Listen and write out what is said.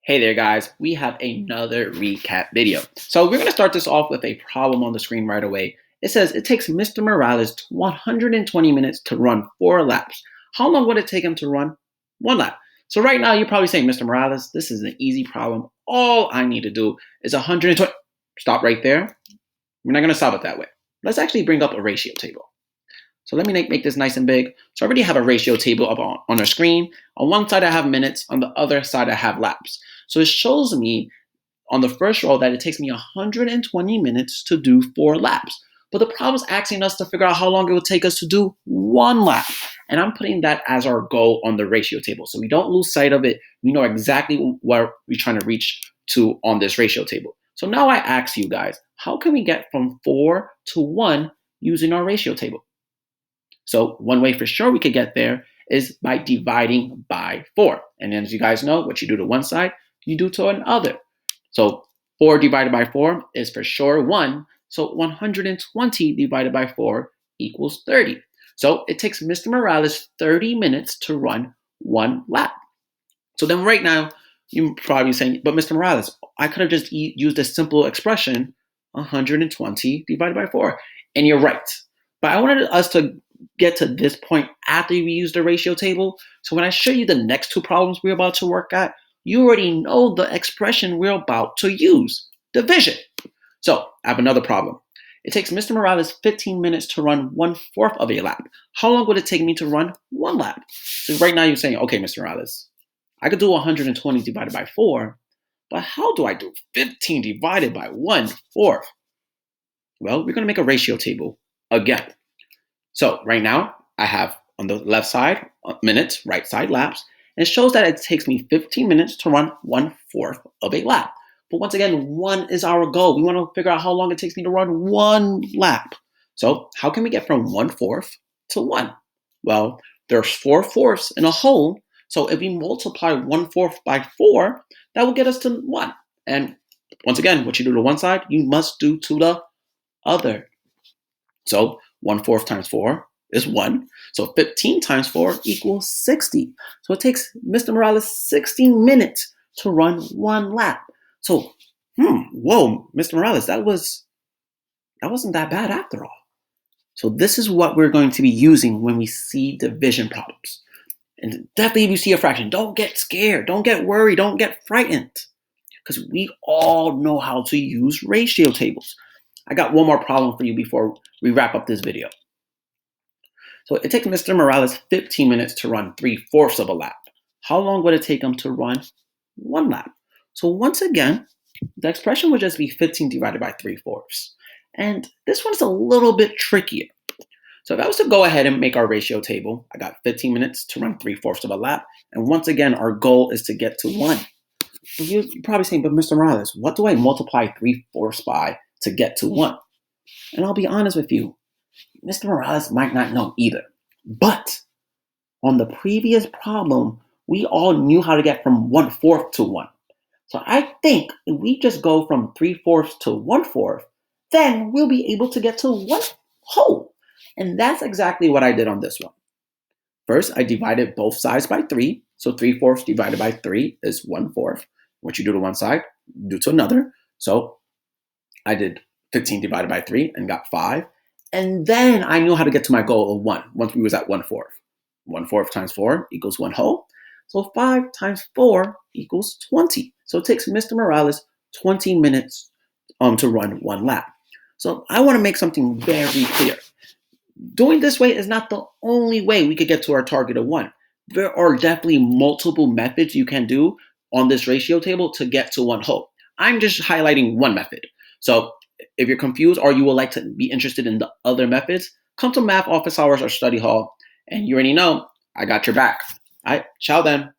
Hey there guys, we have another recap video. So we're going to start this off with a problem on the screen right away. It says it takes Mr. Morales 120 minutes to run 4 laps. How long would it take him to run 1 lap? So right now you're probably saying, Mr. Morales, this is an easy problem. All I need to do is 120. Stop right there. We're not going to solve it that way. Let's actually bring up a ratio table. So let me make this nice and big. So I already have a ratio table up on our screen. On one side I have minutes, on the other side I have laps. So it shows me on the first row that it takes me 120 minutes to do 4 laps. But the problem is asking us to figure out how long it would take us to do 1 lap. And I'm putting that as our goal on the ratio table. So we don't lose sight of it. We know exactly what we're trying to reach to on this ratio table. So now I ask you guys, how can we get from 4 to 1 using our ratio table? So one way for sure we could get there is by dividing by 4. And then as you guys know, what you do to one side, you do to another. So 4 divided by 4 is for sure 1. So 120 divided by 4 equals 30. So it takes Mr. Morales 30 minutes to run 1 lap. So then right now, you're probably saying, but Mr. Morales, I could have just used a simple expression, 120 divided by 4. And you're right. But I wanted us to get to this point after we use the ratio table. So when I show you the next 2 problems we're about to work at, you already know the expression we're about to use, division. So I have another problem. It takes Mr. Morales 15 minutes to run 1/4 of a lap. How long would it take me to run 1 lap? So right now you're saying, okay, Mr. Morales, I could do 120 divided by 4, but how do I do 15 divided by 1/4? Well, we're going to make a ratio table again. So right now, I have on the left side minutes, right side laps, and it shows that it takes me 15 minutes to run 1/4 of a lap. But once again, 1 is our goal. We want to figure out how long it takes me to run 1 lap. So how can we get from 1/4 to 1? Well, there's 4 fourths in a whole. So if we multiply 1/4 by 4, that will get us to 1. And once again, what you do to one side, you must do to the other. So 1/4 times 4 is 1. So 15 times 4 equals 60. So it takes Mr. Morales 60 minutes to run 1 lap. So, whoa, Mr. Morales, that wasn't that bad after all. So this is what we're going to be using when we see division problems. And definitely if you see a fraction, don't get scared, don't get worried, don't get frightened. Because we all know how to use ratio tables. I got one more problem for you before we wrap up this video. So it takes Mr. Morales 15 minutes to run 3/4 of a lap. How long would it take him to run 1 lap? So once again, the expression would just be 15 divided by 3/4. And this one's a little bit trickier. So if I was to go ahead and make our ratio table, I got 15 minutes to run 3/4 of a lap. And once again, our goal is to get to 1. You're probably saying, but Mr. Morales, what do I multiply 3/4 by to get to 1? And I'll be honest with you, Mr. Morales might not know either. But on the previous problem, we all knew how to get from 1/4 to 1. So I think if we just go from 3/4 to 1/4, then we'll be able to get to 1 whole. And that's exactly what I did on this one. First, I divided both sides by 3. So 3/4 divided by 3 is 1/4. What you do to one side, do to another. So I did 15 divided by 3 and got 5. And then I knew how to get to my goal of 1 once we was at 1/4. 1/4 times 4 equals 1 whole. So 5 times 4 equals 20. So it takes Mr. Morales 20 minutes to run 1 lap. So I want to make something very clear. Doing this way is not the only way we could get to our target of 1. There are definitely multiple methods you can do on this ratio table to get to 1 whole. I'm just highlighting one method. So if you're confused or you would like to be interested in the other methods, come to math office hours or study hall. And you already know, I got your back. All right, ciao then.